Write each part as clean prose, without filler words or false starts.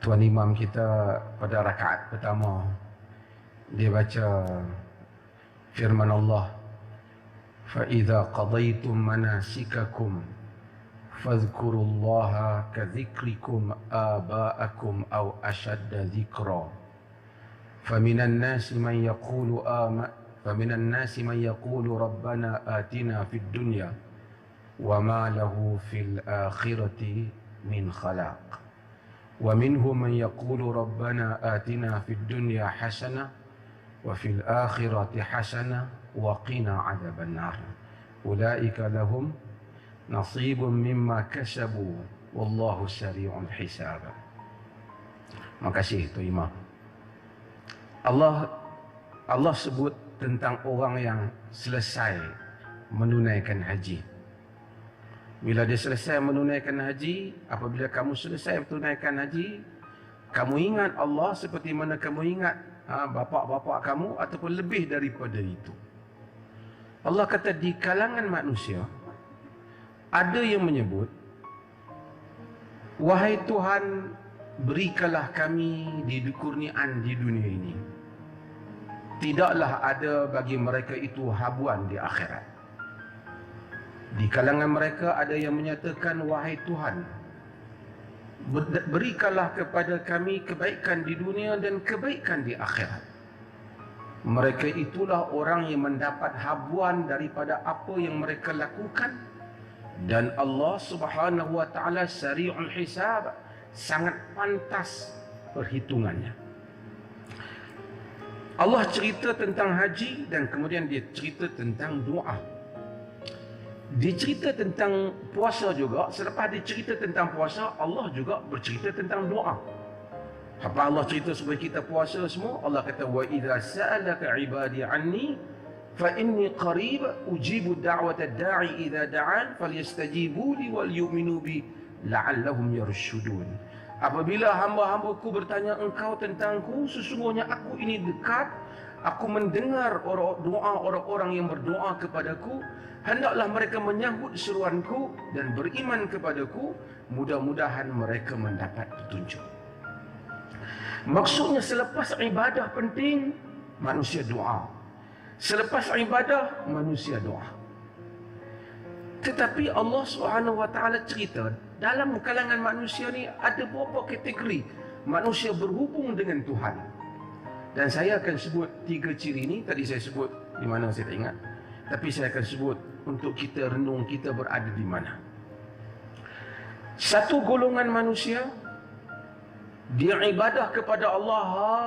Tuan Imam kita pada rakaat pertama dia baca firman Allah, fa idza qadaytum manasikakum fadhkurullaha kadzikrikum aba'akum aw ashadda dzikra faminan nasi man yaqulu rabbana atina fid dunya wa ma lahu fil akhirati min khalaq wa minhum man yaqulu rabbana atina fid dunya hasanah wa fil akhirati hasanah wa qina adzaban nar ulaika lahum nasibun mimma kasabu wallahu sari'ul hisab. Makasih tu Imam. Allah sebut tentang orang yang selesai menunaikan haji. Bila dia selesai menunaikan haji, apabila kamu selesai menunaikan haji, kamu ingat Allah seperti mana kamu ingat bapa-bapa kamu ataupun lebih daripada itu. Allah kata di kalangan manusia ada yang menyebut, wahai Tuhan, berikanlah kami dikurniaan di dunia ini. Tidaklah ada bagi mereka itu habuan di akhirat. Di kalangan mereka ada yang menyatakan, wahai Tuhan, berikanlah kepada kami kebaikan di dunia dan kebaikan di akhirat. Mereka itulah orang yang mendapat habuan daripada apa yang mereka lakukan. Dan Allah Subhanahu wa ta'ala sari'ul hisab, sangat pantas perhitungannya. Allah cerita tentang haji dan kemudian dia cerita tentang doa. Dia cerita tentang puasa juga. Selepas dia cerita tentang puasa, Allah juga bercerita tentang doa. Apa Allah cerita supaya kita puasa semua? Allah kata, wa idza sa'alaka 'ibadi 'anni fa inni qarib ujibu da'wata da'i idza da'an falyastajibu li wal yu'minu bi la'allahum yarshudun. Apabila hamba-hambaku bertanya engkau tentangku, sesungguhnya aku ini dekat. Aku mendengar doa orang-orang yang berdoa kepadaku. Hendaklah mereka menyambut seruanku dan beriman kepadaku. Mudah-mudahan mereka mendapat petunjuk. Maksudnya selepas ibadah penting, manusia doa. Selepas ibadah, manusia doa. Tetapi Allah SWT cerita, dalam kalangan manusia ni ada beberapa kategori manusia berhubung dengan Tuhan. Dan saya akan sebut 3 ciri ini. Tadi saya sebut di mana saya tak ingat. Tapi saya akan sebut untuk kita renung kita berada di mana. Satu golongan manusia, dia ibadah kepada Allah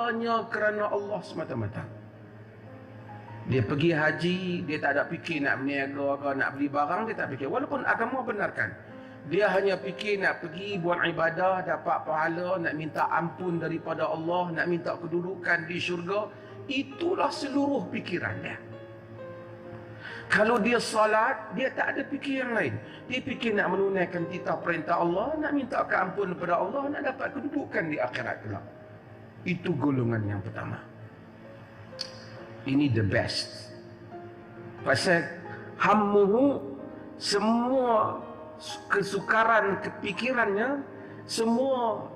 hanya kerana Allah semata-mata. Dia pergi haji, dia tak ada fikir nak berniaga ke nak beli barang, dia tak fikir. Walaupun agama benarkan, dia hanya fikir nak pergi buat ibadah, dapat pahala, nak minta ampun daripada Allah, nak minta kedudukan di syurga. Itulah seluruh fikiran dia. Kalau dia salat, dia tak ada fikir yang lain. Dia fikir nak menunaikan titah perintah Allah, nak minta keampun daripada Allah, nak dapat kedudukan di akhirat kelak. Itu golongan yang pertama. Ini the best. Pasal hammuhu, semua kesukaran kepikirannya, semua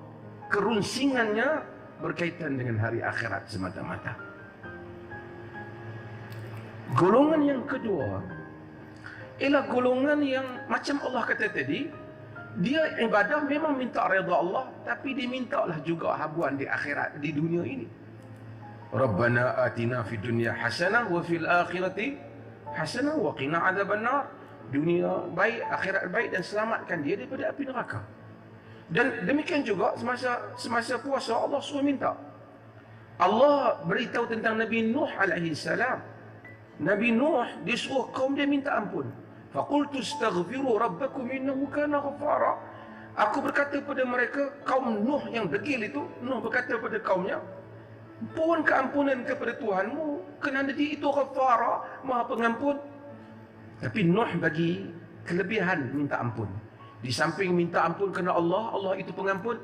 kerunsingannya berkaitan dengan hari akhirat semata-mata. Golongan yang kedua ialah golongan yang macam Allah kata tadi, dia ibadah memang minta redha Allah, tapi dia mintalah juga habuan di akhirat, di dunia ini. Rabbana atina fid dunya hasanah wa fil akhirati hasanah wa qina adzaban nar. Dunia baik, akhirat baik, dan selamatkan dia daripada api neraka. Dan demikian juga semasa puasa Allah suruh minta. Allah beritahu tentang Nabi Nuh alaihi salam. Nabi Nuh disuruh kaum dia minta ampun. Faqultu astaghfiru rabbakum innahu kana ghaffara. Aku berkata pada mereka, kaum Nuh yang degil itu, Nuh berkata pada kaumnya, mohon keampunan kepada Tuhanmu kerana dia itu Ghaffara, Maha Pengampun. Tapi Nuh bagi kelebihan minta ampun. Di samping minta ampun kerana Allah, Allah itu pengampun,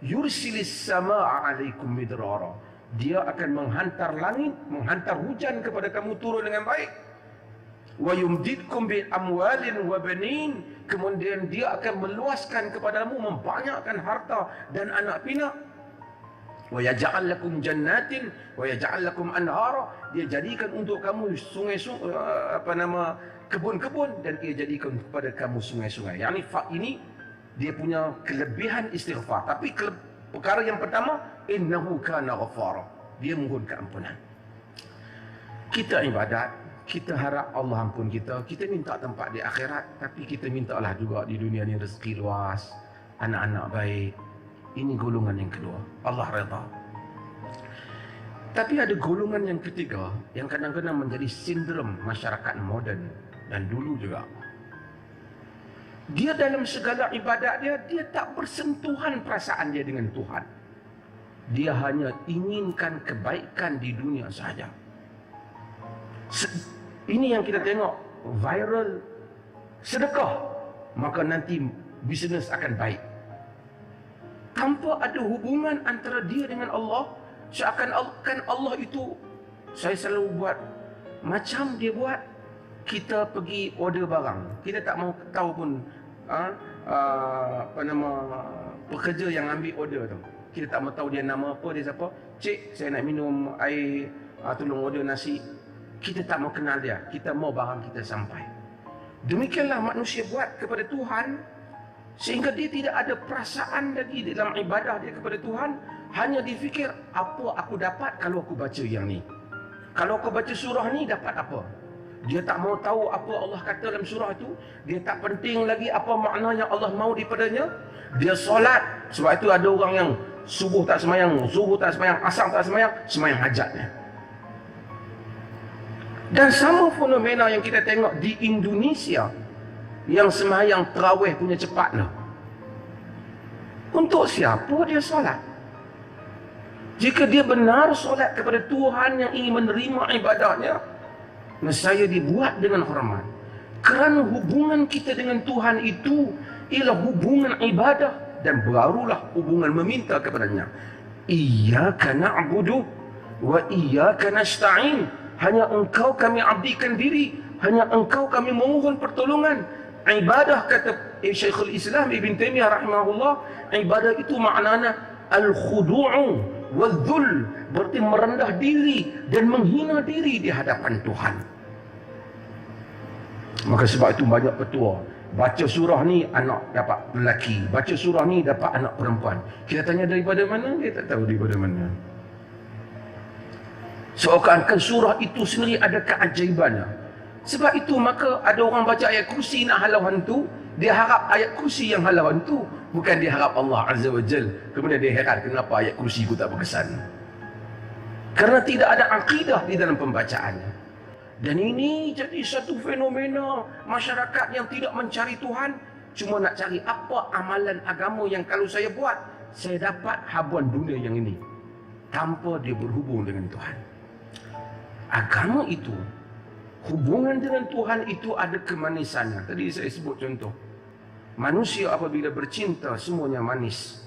yursilis samaa alaikum midrara. Dia akan menghantar langit, menghantar hujan kepada kamu turun dengan baik. Wa yumdidkum bi amwalin wa banin. Kemudian dia akan meluaskan kepadamu, membanyakkan harta dan anak pinak. Wa yaj'al lakum jannatin wa yaj'al lakum anhara. Dia jadikan untuk kamu sungai-sungai, kebun-kebun, dan dia jadikan kepada kamu sungai-sungai. Yakni ini dia punya kelebihan istighfar. Tapi perkara yang pertama, innahu kana ghafara. Dia mohon keampunan. Kita ibadat, kita harap Allah ampun kita. Kita minta tempat di akhirat, tapi kita mintalah juga di dunia ni rezeki luas, anak-anak baik. Ini golongan yang kedua, Allah redha. Tapi ada golongan yang ketiga yang kadang-kadang menjadi sindrom masyarakat moden dan dulu juga. Dia dalam segala ibadat dia tak bersentuhan perasaan dia dengan Tuhan. Dia hanya inginkan kebaikan di dunia sahaja. Ini yang kita tengok viral sedekah, maka nanti bisnes akan baik. Tanpa ada hubungan antara dia dengan Allah, seakan-akan Allah itu, saya selalu buat macam dia buat kita pergi order barang, kita tak mau tahu pun pekerja yang ambil order tu, kita tak mau tahu dia nama apa, dia siapa. Cik, saya nak minum air, tolong order nasi. Kita tak mau kenal dia, kita mau barang kita sampai. Demikianlah manusia buat kepada Tuhan, sehingga dia tidak ada perasaan lagi dalam ibadah dia kepada Tuhan. Hanya difikir, apa aku dapat kalau aku baca yang ni? Kalau aku baca surah ni, dapat apa? Dia tak mau tahu apa Allah kata dalam surah itu. Dia tak penting lagi apa makna yang Allah mahu daripadanya. Dia solat. Sebab itu ada orang yang subuh tak semayang, zuhur tak semayang, asar tak semayang, semayang hajatnya. Dan sama fenomena yang kita tengok di Indonesia, yang semayang tarawih punya cepat lah. Untuk siapa dia solat? Jika dia benar solat kepada Tuhan yang ingin menerima ibadahnya, nescaya dibuat dengan hormat. Kerana hubungan kita dengan Tuhan itu ialah hubungan ibadah, dan barulah hubungan meminta kepadanya. Iyyaka na'budu wa iyyaka nasta'in. Hanya engkau kami abdikan diri, hanya engkau kami memohon pertolongan. Ibadah, kata Syekhul Islam Ibn Taymiyah rahimahullah, ibadah itu maknanya al-khudu'u wal-dhul, berarti merendah diri dan menghina diri di hadapan Tuhan. Maka sebab itu banyak petua, baca surah ni anak dapat lelaki, baca surah ni dapat anak perempuan. Kita tanya daripada mana, dia tak tahu daripada mana. Seakan-akan surah itu sendiri ada keajaibannya. Sebab itu maka ada orang baca ayat kursi nak halau hantu, dia harap ayat kursi yang halau hantu, bukan dia harap Allah Azza wa Jal. Kemudian dia heran kenapa ayat kursi ku tak berkesan. Karena tidak ada akidah di dalam pembacaannya. Dan ini jadi satu fenomena masyarakat yang tidak mencari Tuhan, cuma nak cari apa amalan agama yang kalau saya buat, saya dapat habuan dunia yang ini, tanpa dia berhubung dengan Tuhan. Agama itu, hubungan dengan Tuhan itu ada kemanisannya. Tadi saya sebut contoh. Manusia apabila bercinta, semuanya manis.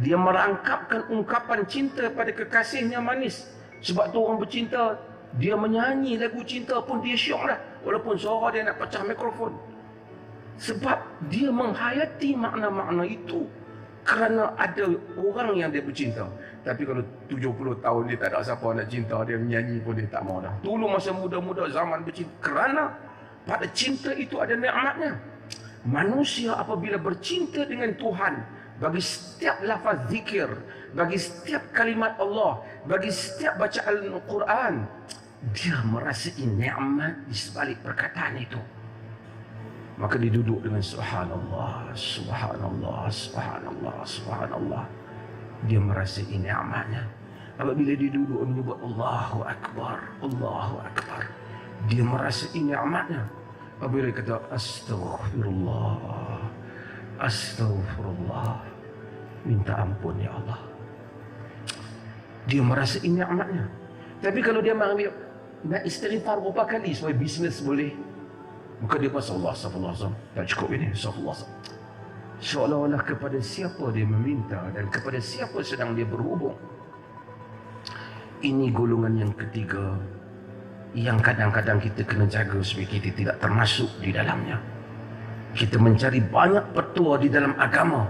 Dia merangkapkan ungkapan cinta pada kekasihnya manis. Sebab tu orang bercinta, dia menyanyi lagu cinta pun dia syok lah. Walaupun suara dia nak pecah mikrofon. Sebab dia menghayati makna-makna itu. Kerana ada orang yang dia bercinta. Tapi kalau 70 tahun dia tak ada siapa nak cinta, dia menyanyi pun dia tak mahu dah. Dulu masa muda-muda zaman bercinta, kerana pada cinta itu ada nikmatnya. Manusia apabila bercinta dengan Tuhan, bagi setiap lafaz zikir, bagi setiap kalimat Allah, bagi setiap bacaan Al-Quran, dia merasai nikmat di sebalik perkataan itu. Maka dia duduk dengan subhanallah, subhanallah, subhanallah, subhanallah. Dia merasai nikmatnya. Apabila dia duduk menyebut Allahu Akbar, Allahu Akbar, dia merasai nikmatnya. Apabila dia kata astaghfirullah, astaghfirullah, minta ampun ya Allah, dia merasai nikmatnya. Tapi kalau dia mengambil nak istighfar berapa kali supaya bisnes boleh, maka dia pasal Allah SAW, tak cukup ini, Allah. Seolah-olah kepada siapa dia meminta dan kepada siapa sedang dia berhubung. Ini golongan yang ketiga yang kadang-kadang kita kena jaga supaya kita tidak termasuk di dalamnya. Kita mencari banyak petua di dalam agama,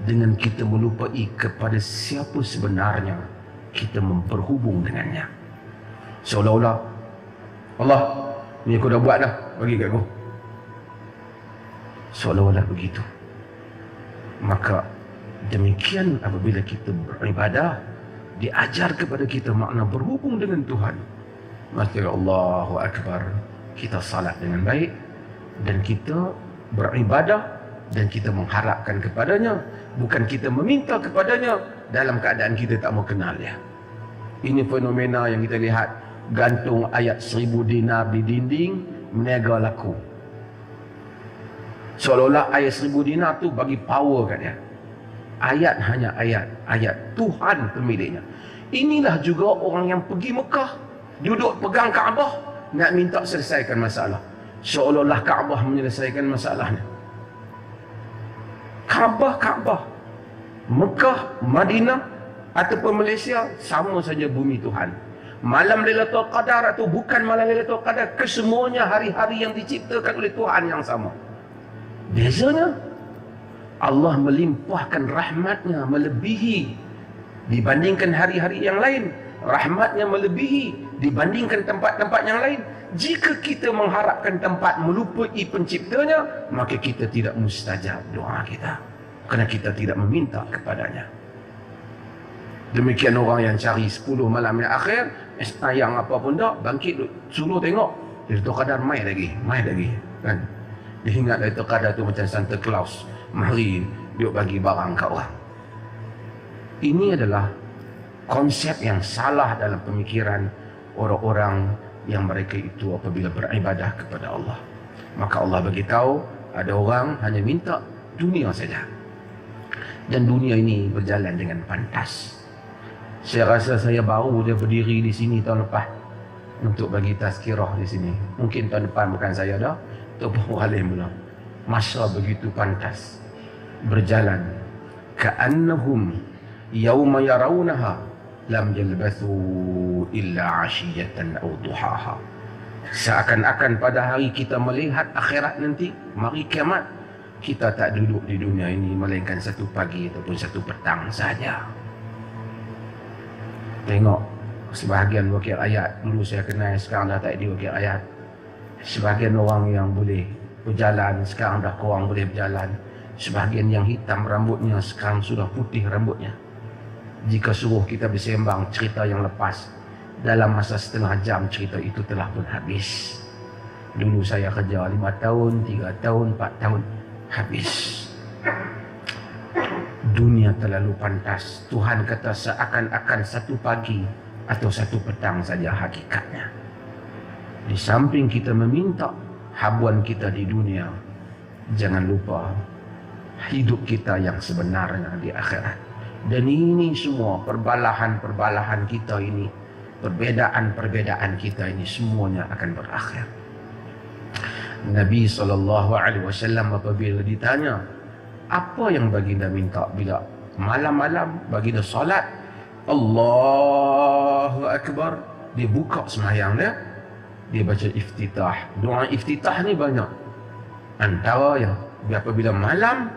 dengan kita melupai kepada siapa sebenarnya kita memperhubung dengannya. Seolah-olah Allah, ni aku dah buat dah, bagi kat aku. Seolah-olah begitu. Maka demikian apabila kita beribadah, diajar kepada kita makna berhubung dengan Tuhan. Maka Allahu Akbar, kita salat dengan baik dan kita beribadah dan kita mengharapkan kepadanya, bukan kita meminta kepadanya dalam keadaan kita tak mau kenal dia. Ini fenomena yang kita lihat, gantung ayat 1000 dinar di dinding, meniaga laku. Seolah-olah ayat 1000 dinar tu bagi power kat dia. Ayat hanya ayat Tuhan pemiliknya. Inilah juga orang yang pergi Mekah, duduk pegang Kaabah, nak minta selesaikan masalah. Seolah-olah Kaabah menyelesaikan masalahnya. Kaabah, Mekah, Madinah ataupun Malaysia, sama saja bumi Tuhan. Malam Lailatul Qadar atau bukan malam Lailatul Qadar, kesemuanya hari-hari yang diciptakan oleh Tuhan yang sama. Bezanya, Allah melimpahkan rahmatnya melebihi dibandingkan hari-hari yang lain. Rahmatnya melebihi dibandingkan tempat-tempat yang lain. Jika kita mengharapkan tempat melupai penciptanya, maka kita tidak mustajab doa kita, kerana kita tidak meminta kepadanya. Demikian orang yang cari 10 malam yang akhir, yang apa pun tak, bangkit suruh tengok Lailatul Qadar mai lagi kan. Dia ingat Lailatul Qadar tu macam Santa Claus, mari dia bagi barang kat orang. Ini adalah konsep yang salah dalam pemikiran orang-orang yang mereka itu apabila beribadah kepada Allah. Maka Allah beritahu, ada orang hanya minta dunia saja, dan dunia ini berjalan dengan pantas. Saya rasa saya baru je berdiri di sini tahun lepas untuk bagi tazkirah di sini. Mungkin tahun depan bukan saya dah, ataupun wali mula. Masa begitu pantas berjalan. Ka'annahum yawma yarawnaha lam yalbathu illa 'ashiyatan aw duhaha. Seakan-akan pada hari kita melihat akhirat nanti, mari kiamat, kita tak duduk di dunia ini melainkan satu pagi ataupun satu petang saja. Tengok sebahagian wakil ayat, dulu saya kenal, sekarang dah tak ada wakil ayat. Sebahagian orang yang boleh berjalan, sekarang dah kurang boleh berjalan. Sebahagian yang hitam rambutnya, sekarang sudah putih rambutnya. Jika suruh kita bersembang cerita yang lepas, dalam masa setengah jam cerita itu telah pun habis. Dulu saya kerja 5 tahun, 3 tahun, 4 tahun, habis. Dunia terlalu pantas. Tuhan kata seakan-akan satu pagi atau satu petang saja hakikatnya. Di samping kita meminta habuan kita di dunia, jangan lupa hidup kita yang sebenarnya di akhirat. Dan ini semua perbalahan-perbalahan kita ini, perbedaan-perbedaan kita ini, semuanya akan berakhir. Nabi SAW apabila ditanya, apa yang baginda minta bila malam-malam baginda solat, Allahu Akbar, dia buka sembahyang dia baca iftitah. Doa iftitah ni banyak. Antara ya, apabila malam,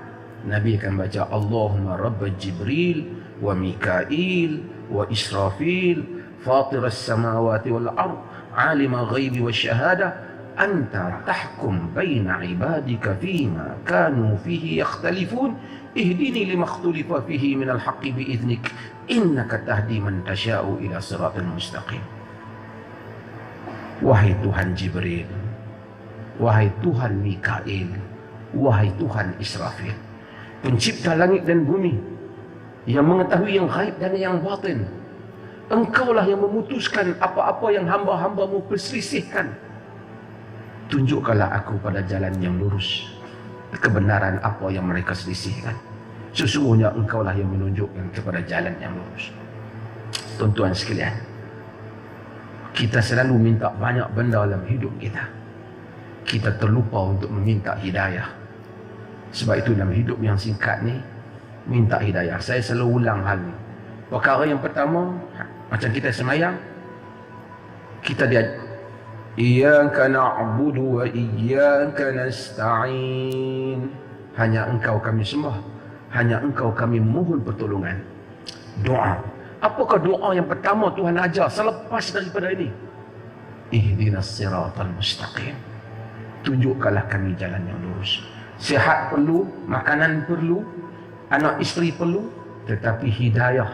Nabi akan baca Allahumma Rabb Jibril wa Mikail wa Israfil fatir as-samawati wal ard alima ghaibi wa syahada anta tahkum baina ibadika fima kanu fihi yakhtalifun ihdini lima ikhtalafa fihi min al-haqqi bi'idhnik innaka tahdi man tasha'u ila siratal mustaqim. Wahai Tuhan Jibril, wahai Tuhan Mikail, wahai Tuhan Israfil, pencipta langit dan bumi, yang mengetahui yang gaib dan yang batin, Engkaulah yang memutuskan apa-apa yang hamba-hambamu perselisihkan. Tunjukkanlah aku pada jalan yang lurus, kebenaran apa yang mereka selisihkan. Sesungguhnya Engkaulah yang menunjukkan kepada jalan yang lurus. Tuan-tuan sekalian, kita selalu minta banyak benda dalam hidup kita. Kita terlupa untuk meminta hidayah. Sebab itu dalam hidup yang singkat ni, minta hidayah. Saya selalu ulang hal ni. Perkara yang pertama, macam kita semayang, kita dia Iyyaka na'budu wa iyyaka nasta'in. Hanya Engkau kami sembah, hanya Engkau kami mohon pertolongan. Doa. Apakah doa yang pertama Tuhan ajar selepas daripada ini? Ihdinas siratal mustaqim. Tunjukkanlah kami jalan yang lurus. Sihat perlu, makanan perlu, anak isteri perlu, tetapi hidayah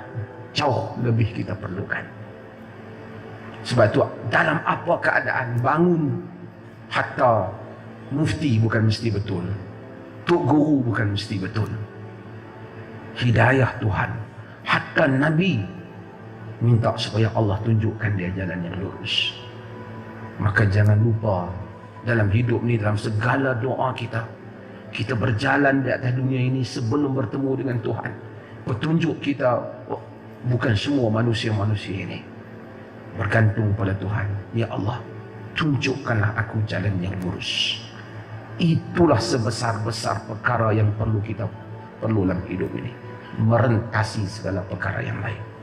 jauh lebih kita perlukan. Sebab itu dalam apa keadaan bangun, hatta mufti bukan mesti betul, tok guru bukan mesti betul. Hidayah Tuhan, hatta Nabi minta supaya Allah tunjukkan dia jalan yang lurus. Maka jangan lupa dalam hidup ni, dalam segala doa kita, kita berjalan di atas dunia ini sebelum bertemu dengan Tuhan. Petunjuk kita bukan semua manusia-manusia ini. Bergantung pada Tuhan. Ya Allah, tunjukkanlah aku jalan yang lurus. Itulah sebesar-besar perkara yang perlu kita perlu dalam hidup ini. Merentasi segala perkara yang lain.